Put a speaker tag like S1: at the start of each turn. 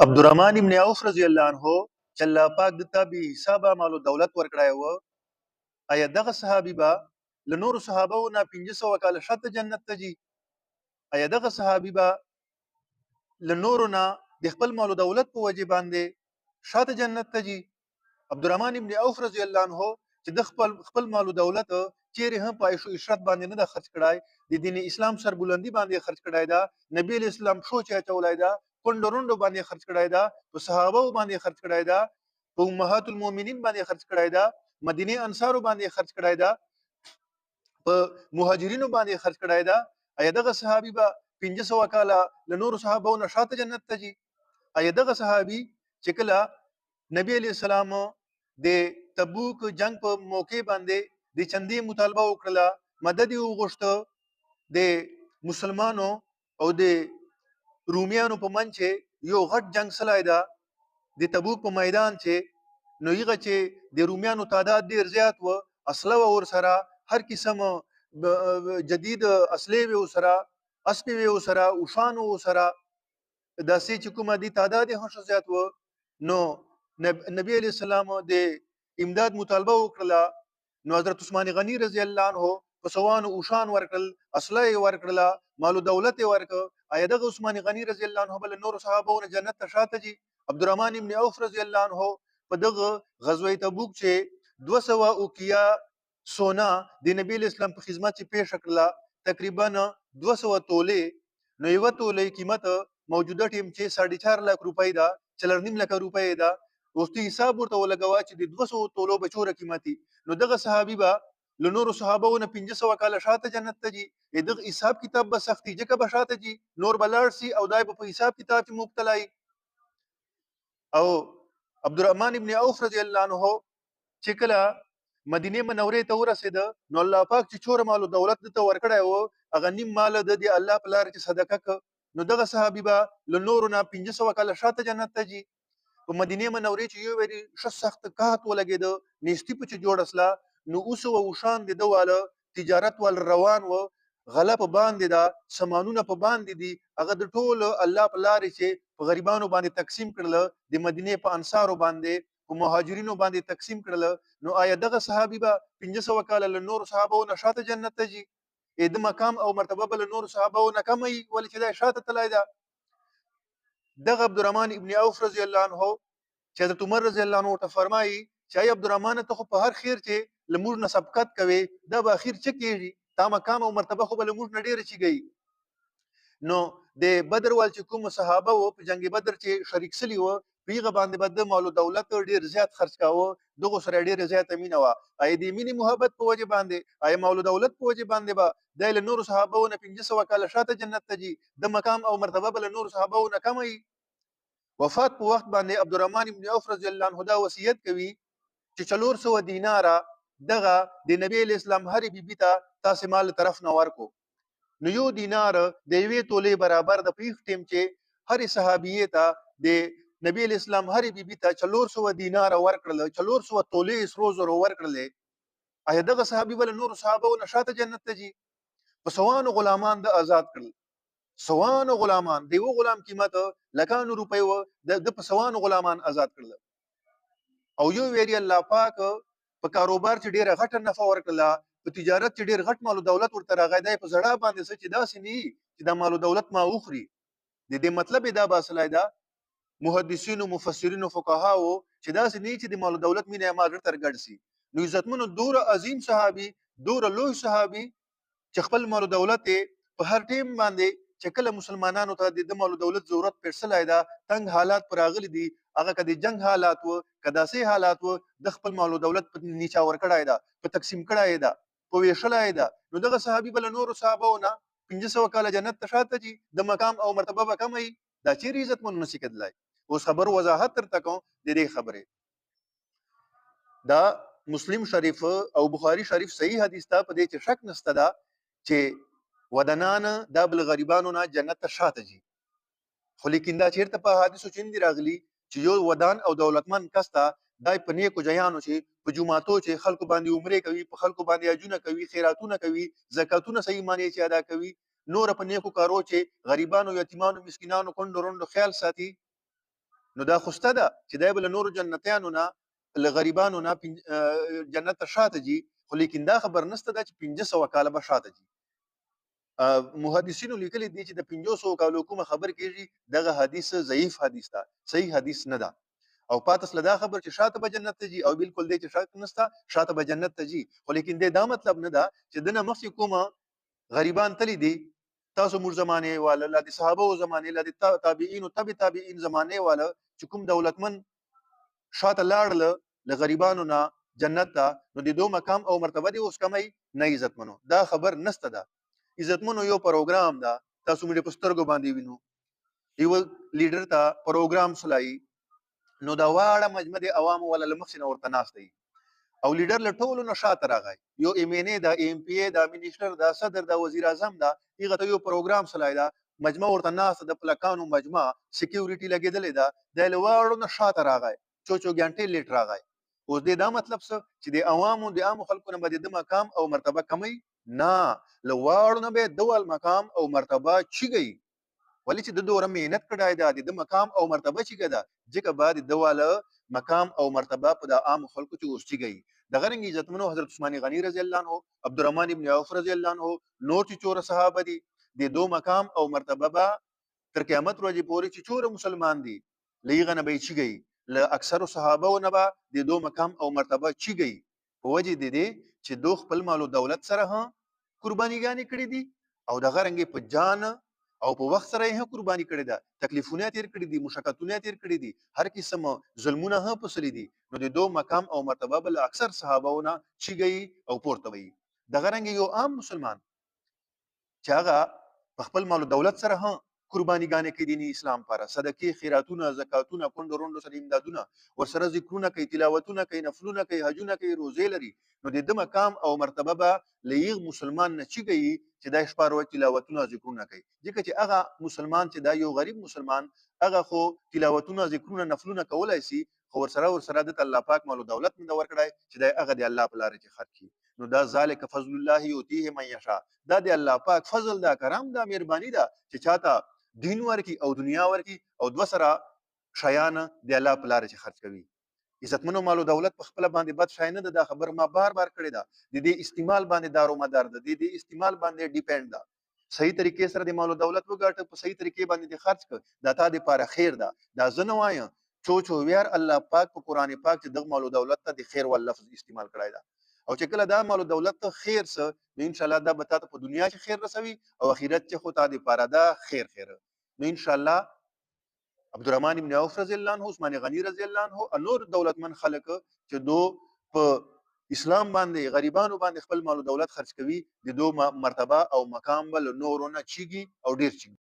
S1: عبدالرحمن ابن عوف رضی الله عنه چې الله پاک د تابع حسابه مال او دولت ورکړای و. آیا دغه صحابي به له نورو صحابو نه 500 کاله شاته جنت ته ځي؟ آیا دغه صحابي به له نورو نه د خپل مال او دولت په وجه باندې شاته جنت ته ځي؟ عبدالرحمن ابن عوف رضی الله عنه چې د خپل مال او دولت چیرې هم په عیش او عشرت باندې نه د خرج کړای، د دین اسلام سربلندي باندې خرج کړای دا، نبی اسلام شو چې چولای دا، کونډروندو باندې خرج کړای دا، په صحابه باندې خرج کړای دا، په امهات المؤمنین باندې خرج کړای دا، مدینه انصارو باندې خرج کړای دا، په مهاجرینو باندې خرج کړای دا. ایا دغه صحابي به 500 کاله له نورو صحابو نه شاته جنت ته ځي؟ ایا دغه صحابي چې کله نبی علیہ السلام د تبوک جنگ په موقع باندې د چندې مطالبه وکړه، مدد یې وغوښته د مسلمانو او د رومیانو په منځ کې یو غټ جنگ سلای دا د تبوک په میدان چې نو یغه چې د رومیانو تعداد ډیر زیات و، اسلحه ور سره هر قسم جدید اسلحه ور سره، اسپې ور سره، اوشان ور سره، داسې چې کومه دي تعداد هم زیات و. نو نبی علیہ السلام د امداد مطالبه وکړه، نو حضرت عثمان غنی رضی الله عنه په سوانو اوشان ورکړل، اسلحه ورکړل، مال او دولت ورکړ. ایا دغه عثمان غنی رضی الله عنه بل نور صحابو نه جنت ته شاته دي؟ عبدالرحمن ابن عوف رضی الله عنه په دغه غزوه تبوک چې 200 اوکیا سونا د نبی اسلام په خدمت کې پیښ کړل، تقریبا 200 توله، نو یو توله قیمت موجوده ټیم چې 4.5 لک روپۍ دا، 4.5 لک روپۍ دا. اوستی حساب ورته ولګوا چې د 200 تولو بچوره قیمتي، نو دغه صحابي به له نورو صحابو نه 500 کاله شاته جنت ته ځي. دغه حساب کتاب به سختي ځکه به شاته ځي، نور بلاړ سي او دای په حساب کتاب کې مبتلا وي. او عبدالرحمن ابن عوف رضی الله عنه چې کله مدینه منورې ته ورسېد، نو الله پاک چې چور مال او دولت ته ورکړی و، هغه نیم مال د الله په لار کې صدقه ک. نو دغه صحابي به له نورو نه 500 کاله شاته جنت ته ځي. په مدینه منورې چې یو وری سخت قحط ولګېد، نیستی په چې جوړ اسلا، نو اوس و شان د دواله تجارت ول روان و، غله په باندې دا، سامانونه په باندې دي، هغه د ټول الله په لارې چې په غریبانو باندې تقسیم کړل، د مدینه په انصارو باندې په مهاجرینو باندې تقسیم کړل. نو آیا دغه صحابي به 500 کاله له نور صحابو نه شاته جنت ته ځي؟ د مقام او مرتبه بل نور صحابو نه کمي ولې چې دا شاته تلای دا. دغه عبدالرحمن ابن عوف رضی الله عنه چې حضرت عمر رضی الله عنه ته فرمایي چې ای عبدالرحمن ته خو په هر خیر چې لمور نه سبقت کوي، دا به اخر څه کیږي؟ تا مقام او مرتبه خو به لمور نه ډیر چیږي. نو د بدر وال چې کوم صحابه وو په جنگ بدر چې شریک سلی وو، پیغه باندې بد مال او دولت ډیر زیات خرج کاوه، دغه سره ډیر زیات امینه وا. اې د مینی محبت په وجه باندې، اې مال او دولت په وجه باندې با د نور صحابه نه 500 کاله شاته جنت ته جي، د مقام او مرتبه بل نور صحابه نه کمي. وفات په وخت باندې عبدالرحمن ابن عوف رضی الله عنه دا وصیت کوي چې 400 دیناره دغه د نبی اسلام هر بیبي ته تاسو مال طرف نه ورکو. نو یو دینار د یوې تولې برابر د پیښ ټیم چې هر صحابیه ته د نبی اسلام هر بیبي ته 400 دینار ورکړل، 400 تولې سرو زرو ورکړل. ایا دغه صحابي بل نور صحابه او نشاته جنت ته جي؟ په سوانو غلامان د آزاد کړل، سوانو غلامان، دیو غلام قیمت لکانو روپۍ و، د په سوانو غلامان آزاد کړل. او یو ویری الله پاک په کاروبار چې ډیره غټه نفع ورکړه، په تجارت چې ډیر غټ مال او دولت ورته راغی، دی په زړه باندې څه چې داسې نه چې دا مال او دولت ما وخوري. د دې مطلب دا باسلای دا محدثین او مفسرین او فقها او چې داسې نه چې د مال او دولت مینه ما ډیر ترګړ سي. نو عزتمنو دور عظیم صحابي، دور لوی صحابي چې خپل مال او دولت په هر ټیم باندې چې کله مسلمانانو ته د مال او دولت ضرورت پېښلای دا، تنگ حالات پر راغلي دي، هغه کدي جنگ حالات و کداسي حالات و، د خپل مال او دولت په نیچا ور کړای دا، په تقسیم کړای دا، په ویشلای دا. نو دغه صحابي بل نور صحابهونه 500 کاله جنت ته شاته دي، د مقام او مرتبه به کمي، دا چیرې عزت مون نشي کېدلای. اوس خبر وضاحت تر تکو د دې خبره دا مسلم شریف او بخاری شریف صحیح حدیث ته په دې چې شک نسته دا چې ودنان دا بل غریبانو نه جنت ته شاته دي. خو لیکن دا چیرته په حدیثو چین دی راغلی چې یو ودان او دولتمن کس ته دای په نیکو جیانو چې په جمعاتو چې خلکو باندې عمره کوي، په خلکو باندې اجونه کوي، خیراتونه کوي، زکاتونه صحیح معنی چې ادا کوي، نور په نیکو کارو چې غریبانو، یتیمانو، مسکینانو، کونډو روندو خیال ساتي، نو دا خوسته ده چې دی به له نورو جنتیانو نه له غریبانو نه جنت ته شاته ځي، خو لیکن دا خبر نشته ده چې 500 کاله به شاته ځي. محدثینو لیکلي دي چې د 500 کالو کومه خبر کېږي دغه حدیث ضعیف حدیث ده، صحیح حدیث نه ده. او پاتس له دا خبر چې شاته به جنت ته ځي او بالکل دی چې شک نشته شاته به جنت ته ځي، خو لیکن دا مطلب نه ده چې دنه مخکې کومه غریبان تللی دي تاسو مور زمانه والا لا دي صحابه زمانه لا دي تابعین او تبع تابعین زمانه والا چې کوم دولتمن شاته لاړل له غریبانو نه جنت ته، نو د دوه مقام او مرتبه دي اوس کمی نه عزتمنو. دا خبر نشته ده. عزتمنو یو پروګرام ده، تاسو موږ په سترګو باندې وینو یو لیډر ته پروګرام سلای، نو دا واړه مجمع د عوامو ولا لمخ نه ورته ناست دی او لیډر له ټولو نه شاته راغی، یو ایم ان ای دا ایم پی ای دا منیسټر دا صدر دا وزیر اعظم دا هغه ته یو پروګرام سلای دا مجمع ورته ناست د پلکانو مجمع سکیورټي لګیدلې ده، د لواړو نه شاته راغی چو غنټې لیټ راغی. اوس دا مطلب څه چې د عوامو د عام خلکو نه بده د مقام او مرتبه کمی نه، لواړو نه به دوال مقام او مرتبه چیږي، ولی چې د دوره مهنت کړای دا د مقام او مرتبه چیږي دا ځکه بعد دواله مقام او مرتبه په د عام خلکو چې اوسېږي. د غرنګ عزتمنو حضرت عثمان غنی رضی الله عنه، عبدالرحمن ابن عوف رضی الله عنه، نور چې چور صحابه دي د دو مقام او مرتبه به تر قیامت ورځې پورې چې چور مسلمان دي لېغه نه به چیږي، له اکثر صحابه نه به د دو مقام او مرتبه چیږي په وجه د دې چې دو خپل مال او دولت سره قربانیګانې کړې دي او د غرنګ په جان او په وخت سره یې قرباني کړې ده، تکلیفونه تیر کړې دي، مشقتونه تیر کړې دي، هر قسم ظلمونه هم پسلي دي، نو د دو مقام او مرتبه بل اکثر صحابهونه چیږي او پورته وي. د غرنګ یو عام مسلمان چې هغه په خپل مال او دولت سره هم قربانیګانې کوي دین اسلام لپاره، صدقې خیراتونه زکاتونه کونډو روندو سره امدادونه ورسره ذکرونه کوي، تلاوتونه کوي، نفلونه کوي، حجونه کوي، روزې لري، نو د دې مقام او مرتبه به لېغ مسلمان نه چیږي چې دا شپه ورځ تلاوتونه ذکرونه کوي، ځکه چې هغه مسلمان چې دا یو غریب مسلمان هغه خو تلاوتونه ذکرونه نفلونه کولای شي، خو ورسره د الله پاک مال او دولت نه ورکړای چې دا هغه د الله په لار کې خرج کړي، نو دا ذالک فضل الله یؤتیه من یشاء، دا د الله پاک فضل دا کرم دا مهرباني ده چې چاته دین ورکی او دنیا ورکی او دو سره شیان د الله په لار کې خرج کوي. عزتمنو مال او دولت په خپل باندې بد شای نه ده، دا خبر ما بار کړی ده، د دې استعمال باندې دارو مدار ده، د دې استعمال باندې ډیپند ده، صحیح طریقې سره د مال او دولت وګاټه په صحیح طریقې باندې خرج کړه دا تا د پاره خیر ده. دا زنه وایم چو ویار الله پاک په قران پاک چې د مال او دولت ته د خیر ول لفظ استعمال کړی ده، او چې کله دا مال او دولت ته خیر سره نو ان شاء الله دا به تاسو په دنیا کې خیر رسوي او اخرت کې خو تاسو لپاره دا خیر نو ان شاء الله عبدالرحمن ابن عوف رضی الله عنه، عثمان غنی رضی الله عنه، نور دولتمن خلک چې دو په اسلام باندې غریبانو باندې خپل مال او دولت خرج کوي، د دو مرتبه او مقام بل نورونه چیږي او ډیر چیږي.